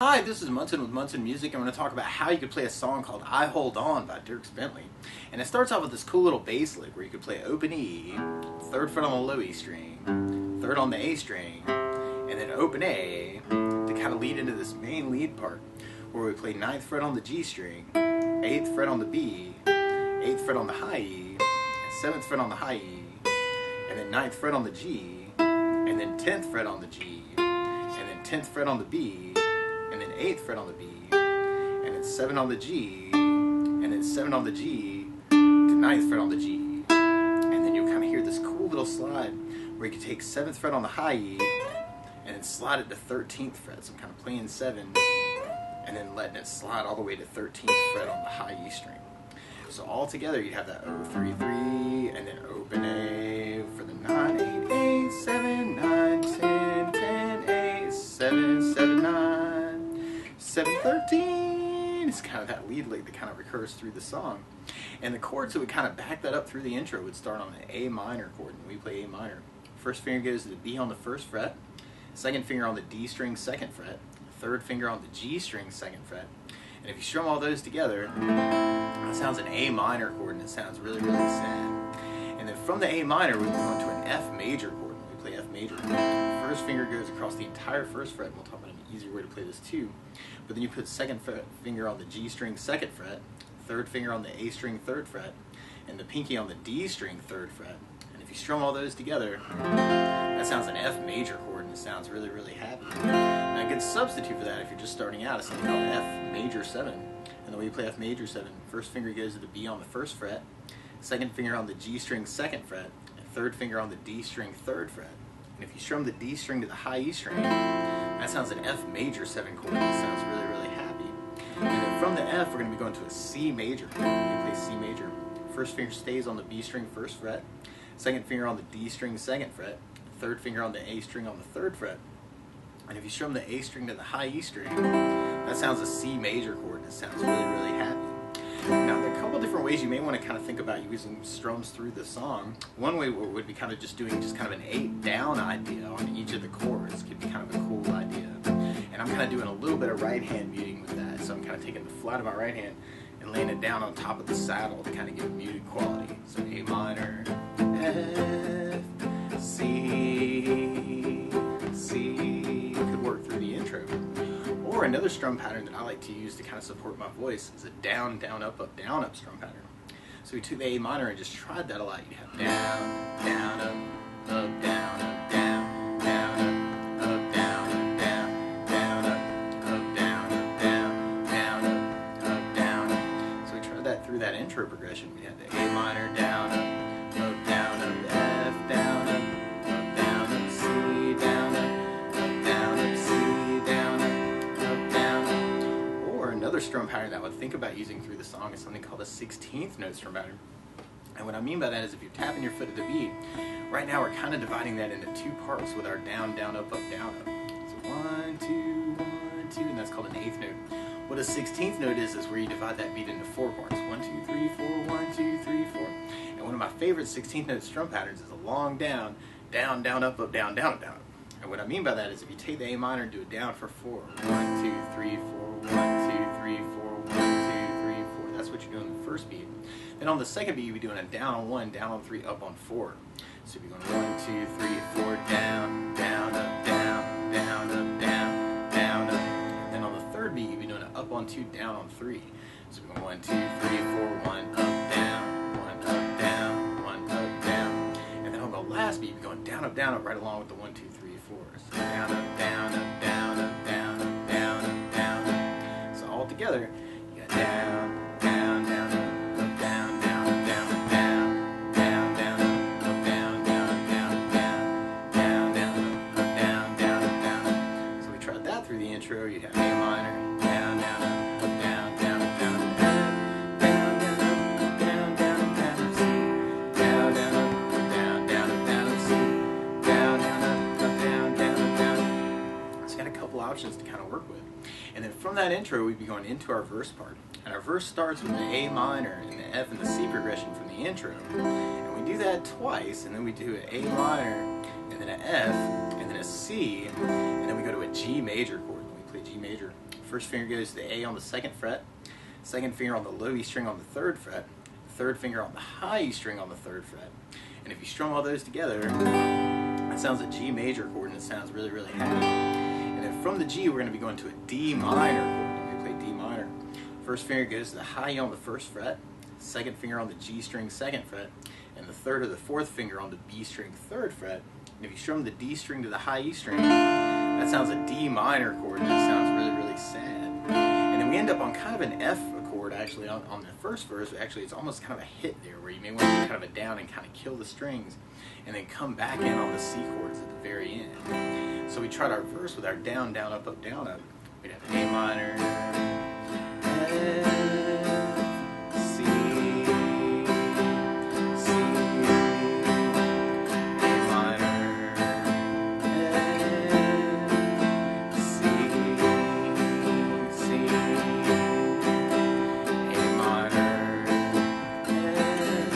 Hi, this is Munson with Munson Music. I'm going to talk about how you could play a song called I Hold On by Dierks Bentley. And it starts off with this cool little bass lick where you could play open E, 3rd fret on the low E string, 3rd on the A string, and then open A to kind of lead into this main lead part where we play 9th fret on the G string, 8th fret on the B, 8th fret on the high E, 7th fret on the high E, and then 9th fret on the G, and then 10th fret on the G, and then 10th fret on the B, and then 8th fret on the B, and then 7 on the G, and then 7 on the G, to 9th fret on the G. And then you'll kind of hear this cool little slide where you can take 7th fret on the high E, and then slide it to 13th fret. So I'm kind of playing 7, and then letting it slide all the way to 13th fret on the high E string. So all together you have that O 3 3, and then open A for the 9 8 8 7 9 10 10 8 7 7 9 7 13. It's kind of that lead lick that kind of recurs through the song. And the chords that would kind of back that up through the intro would start on an A minor chord, and we play A minor. First finger goes to the B on the 1st fret, second finger on the D string 2nd fret, third finger on the G string 2nd fret. And if you strum all those together, it sounds an A minor chord, and it sounds really, really sad. And then from the A minor, we move on to an F major chord. We play F major. First finger goes across the entire 1st fret, and we'll talk about an easier way to play this too. But then you put 2nd finger on the G string 2nd fret, third finger on the A string 3rd fret, and the pinky on the D string 3rd fret. And if you strum all those together, that sounds an F major chord, and it sounds really, really happy. Now a good substitute for that, if you're just starting out, is something called F major 7. And the way you play F major 7, first finger goes to the B on the 1st fret, second finger on the G string 2nd fret, and third finger on the D string 3rd fret. And if you strum the D string to the high E string, that sounds an F major 7 chord, and it sounds really, really happy. And then from the F, we're going to be going to a C major. You play C major. First finger stays on the B string 1st fret, second finger on the D string 2nd fret, third finger on the A string on the 3rd fret. And if you strum the A string to the high E string, that sounds a C major chord, and it sounds really, really happy. Now, there are a couple different ways you may want to kind of think about using strums through the song. One way would be kind of just doing just kind of an 8 down idea on each of the chords. Could be kind of a cool idea. And I'm kind of doing a little bit of right hand muting with that. So I'm kind of taking the flat of my right hand and laying it down on top of the saddle to kind of give it muted quality. So A minor, F, C, C could work through the intro. Or another strum pattern that I like to use to kind of support my voice is a down, down, up strum pattern. So we took the A minor and just tried that a lot. You have down, down, up, down, up, down, down, up, down, up, down, down, up, down, up, down, down, up, down, up. So we tried that through that intro progression. We had the A minor, down, up, down, up, F, down, up, down, up, C, down, up, down, up, C, down, up, down, up. Or another strum pattern that I would think about using through the song is something called a 16th note strum pattern. And what I mean by that is if you're tapping your foot at the beat, right now we're kind of dividing that into 2 parts with our down, down, up, down, up. So 1, 2, 1, 2, and that's called an 8th note. What a 16th note is where you divide that beat into 4 parts. 1, 2, 3, 4, 1, 2, 3, 4. And one of my favorite 16th note strum patterns is a long down, down, down, up, down, down, down. And what I mean by that is if you take the A minor and do it down for 4, 1, 2, 3, 4, 1, 2, 3, 4, 1, 2, 3, 4. That's what you're doing on the first beat. Then on the second beat, you'll be doing a down on 1, down on 3, up on 4. So you'll be going 1, 2, 3, 4, down, down, up, down, down, up, down, down, up. And then on the third beat, you'll be doing an up on 2, down on 3. So you're going 1, 2, 3, 4, 1, up, down, 1, up, down, 1, up, down. And then on the last beat, you'll be going down, up, right along with the 1, 2, 3, 4. So down, up, down, up, down, up, down, up, down, up, down, up. So all together, you got down, down, down, up, down, down, up, down, up, down, down, down, up, down, down, up, down, up, down, down, down, up, down, down, up, down, up. So we tried that through the intro. You'd have A minor, down, down, up, down, down, up, down, up, down, down, up, down, down, up, down, up, C, down, down, up, down, down, up, down, up, C, down, down, up, down, down, up, down, up. So you got a couple options to kind of work with. And then from that intro, we'd be going into our verse part. And our verse starts with the A minor and the F and the C progression from the intro. And we do that twice, and then we do an A minor, and then an F, and then a C, and then we go to a G major chord. We play G major First finger goes to the A on the 2nd fret, second finger on the low E string on the 3rd fret, third finger on the high E string on the 3rd fret. And if you strum all those together, that sounds a G major chord, and it sounds really, really happy. And then from the G, we're going to be going to a D minor chord. We're going to play D minor. First finger goes to the high E on the 1st fret, second finger on the G string 2nd fret, and the 3rd or the 4th finger on the B string 3rd fret. And if you strum the D string to the high E string, that sounds a D minor chord, and that sounds really, really sad. And then we end up on kind of an F chord actually on the first verse. Actually, it's almost kind of a hit there where you may want to do kind of a down and kind of kill the strings, and then come back in on the C chords at the very end. So we tried our verse with our down, down, up, up, down, up. We'd have A minor, F, C, C, A minor, F, C, C, A minor, F,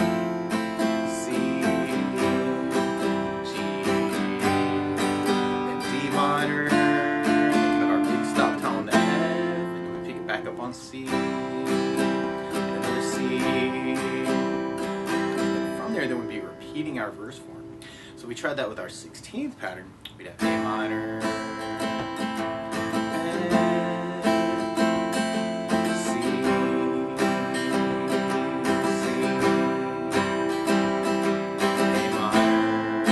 C, G, and D minor. Back up on C, and another C, and from there then we'd be repeating our verse form. So we tried that with our 16th pattern. We'd have A minor, F, C, C, A minor,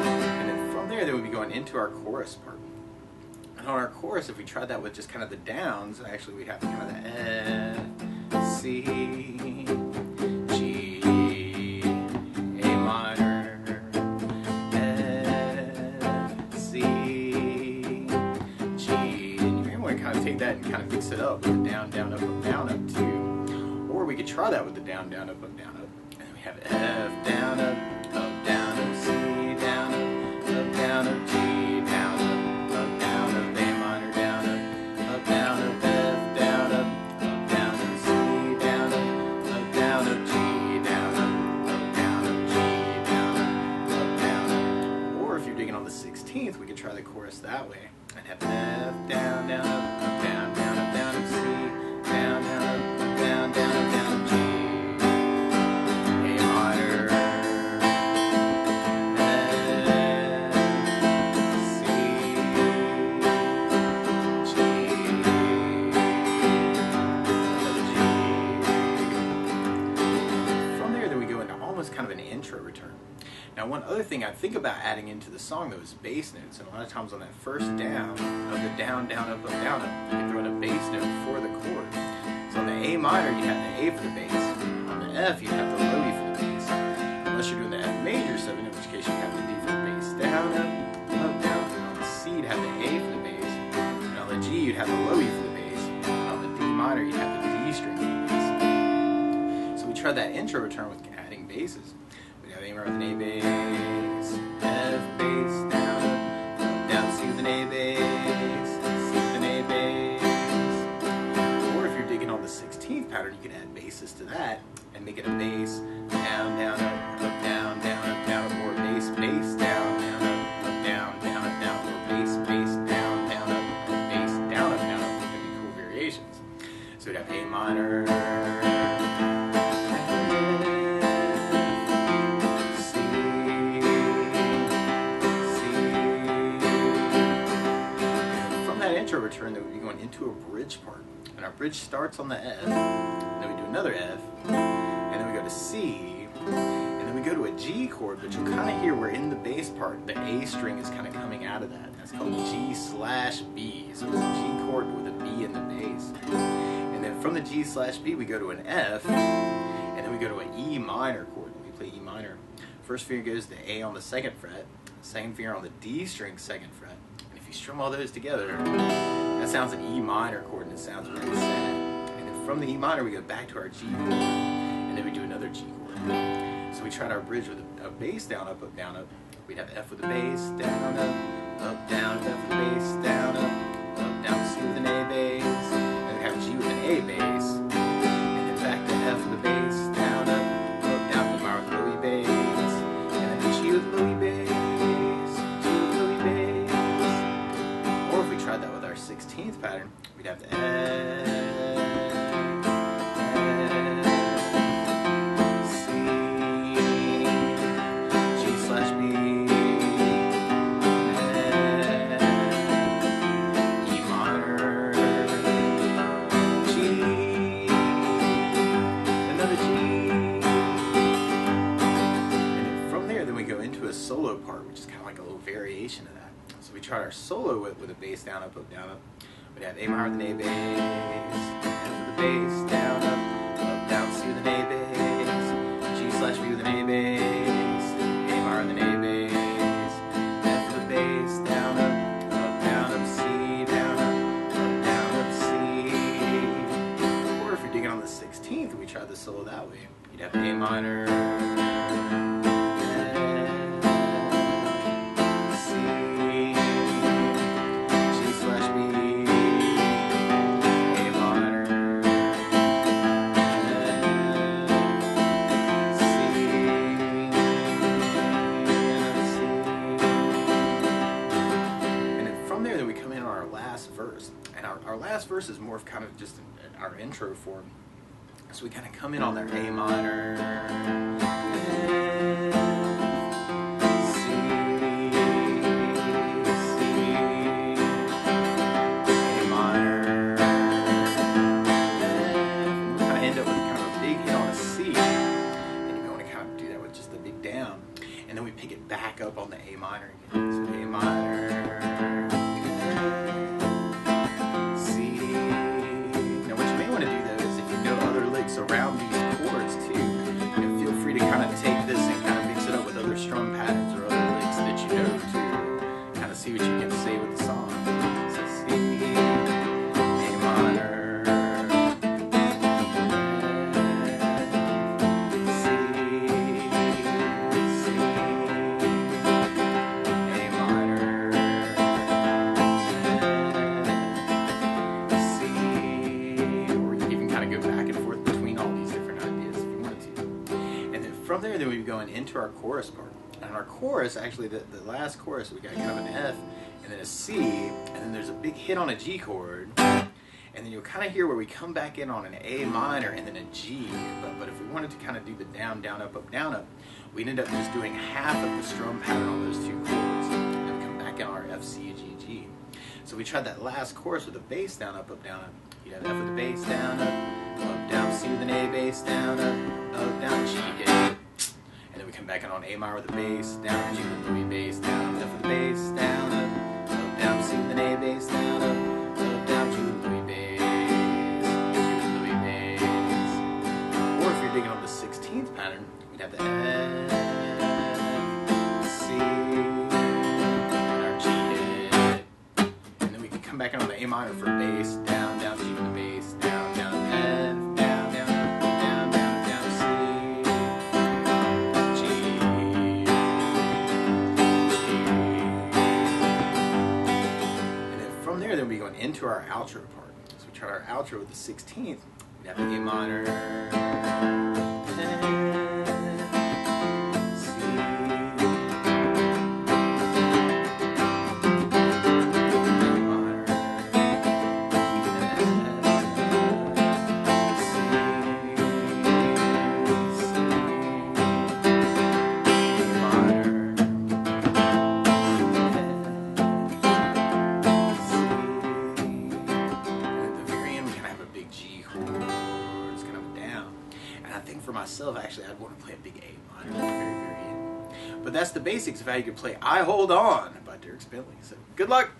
F, C, into our chorus part. And on our chorus, if we tried that with just kind of the downs, actually we'd have kind of the F, C, G, A minor, F, C, G, and you may want to kind of take that and kind of mix it up with the down, down, up too. Or we could try that with the down, down, up, and then we have F, down, up, C, down, up, G, we could try the chorus that way and have F, down, down, up, down, down, up, down, up, C, down, down, up, down, down, up, down, up, G, A minor, F, C, G, another G. From there, then we go into almost kind of an intro return. Now, one other thing I think about adding into the song, though, is bass notes. And a lot of times on that first down, of the down, down, up, down, up, you can throw in a bass note for the chord. So on the A minor, you have the A for the bass. On the F, you have the low E for the bass. Unless you're doing the F major 7, in which case you have the D for the bass. Down, up, down. And on the C, you'd have the A for the bass. And on the G, you'd have the low E for the bass. And on the D minor, you'd have the D string for the bass. So we tried that intro return with adding basses. A minor with an A bass, F bass, down, up, down, C with an A bass, C with an A bass. Or if you're digging on the 16th pattern, you can add basses to that and make it a bass, down, down, up, down, down, up, down, or bass, bass, down, down, up, down, down, up, down, or bass, bass, down, down, up, bass, down, up, down, up. That'd be cool variations. So we'd have A minor, intro return that would be going into a bridge part, and our bridge starts on the F, and then we do another F, and then we go to C, and then we go to a G chord, but you'll kind of hear where in the bass part the A string is kind of coming out of that. That's called G/B, so it's a G chord with a B in the bass. And then from the G/B we go to an F, and then we go to an E minor chord. We play E minor. First finger goes to A on the 2nd fret, second finger on the D string, 2nd fret. And if you strum all those together, that sounds an E minor chord, and it sounds very sad. And then from the E minor, we go back to our G chord, and then we do another G chord. So we tried our bridge with a bass down, up, down, up. We'd have F with the bass, down, up, down, F with the bass, down, down, C with an A bass, and we'd have G with an A bass, and then back to F with the bass, down, down, E minor with Louis bass, and then G with Louis bass, G with Louis bass. Or if we tried that with our 16th pattern, we'd have the F, C, G/B, E minor, G, another G, and then from there, then we go into a solo part, which is kind of like a little variation of that. So we tried our solo with a bass down, up, down, up. We'd have A minor with an A bass, F with the bass, down, down, C with an A bass, G/B with an A bass, A minor with an A bass, F with the bass, down, C, down, C. Or if you're digging on the 16th, we tried the solo that way. You'd have A minor, verse. And our last verse is more of kind of just our intro form. So we kind of come in on their A minor, F, C, A minor, F, and we kind of end up with kind of a big hit on a C. And you want to kind of do that with just a big down. And then we pick it back up on the A minor again. So A minor, around these chords too. Feel free to kind of take this and kind of mix it up with other strum patterns or other licks that you know to kind of see what you can say with the song. So C, A minor, C, A minor, C, or you can even kind of go back and forth. From there, then we'd be going into our chorus part. And our chorus, actually, the last chorus, we got kind of an F, and then a C, and then there's a big hit on a G chord, and then you'll kind of hear where we come back in on an A minor and then a G. But if we wanted to kind of do the down, up, we'd end up just doing half of the strum pattern on those two chords, and then we come back in our F, C, G, G. So we tried that last chorus with a bass down, up, down, up. You'd have F with the bass down, down, C with an A bass down, down, G hit. And then we come back in on A minor with the bass, down, G with the Louis bass, down, F with the bass, down, down, C with an A bass, down, down, G with the Louis bass, G with the Louis bass. Or if you're digging on the 16th pattern, we'd have the F, C, and our G hit. And then we can come back in on the A minor for bass, down, down, G with the bass, down, down, F, down, down, down, down, down, C. Then we'll be going into our outro part. So we try our outro with the 16th. We'd have the A minor, C, for myself, actually, I'd want to play a big A minor at the very, very end. But that's the basics of how you can play I Hold On by Dierks Bentley. So good luck!